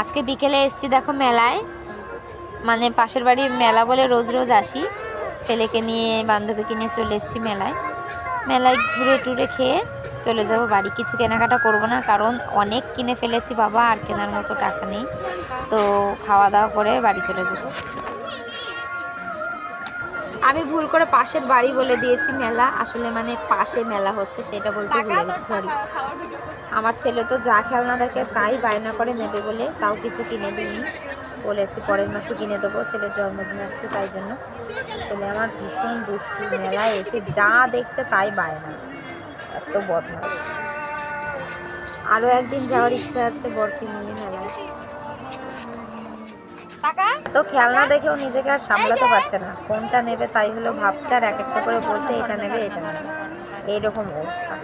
আজকে বিকেলে এসেছি দেখো মেলায়, মানে পাশের বাড়ির মেলা বলে রোজ রোজ আসি। ছেলেকে নিয়ে বান্ধবীকে নিয়ে চলে এসেছি মেলায়। মেলায় ঘুরে টুরে খেয়ে চলে যাব বাড়ি। কিছু কেনাকাটা করব না, কারণ অনেক কিনে ফেলেছি বাবা, আর কেনার মতো টাকা নেই। তো খাওয়া দাওয়া করে বাড়ি চলে যাব। আমি ভুল করে পাশের বাড়ি বলে দিয়েছি মেলা, আসলে মানে পাশে মেলা হচ্ছে সেটা বলতে ভুলে গেছি, সরি। আমার ছেলে তো যা খেলনা দেখে তাই বায়না করে নেবে বলে, তাও কিছু কিনে দিইনি। বলেছি পরের মাসে কিনে দেবো, ছেলের জন্মদিন আসছে তাই জন্য। ছেলে আমার ভীষণ দুষ্টু, মেলায় এসে যা দেখছে তাই বায়না, এত বদমাইশ। আরও একদিন যাওয়ার ইচ্ছা আছে বরকে নিয়ে মেলায়। তো খেলনা দেখেও নিজেকে আর সামলাতে পারছে না, কোনটা নেবে তাই হলো ভাবছে, আর এক একটা করে বলছে এটা নেবে এটা নেবে, এইরকম অবস্থা।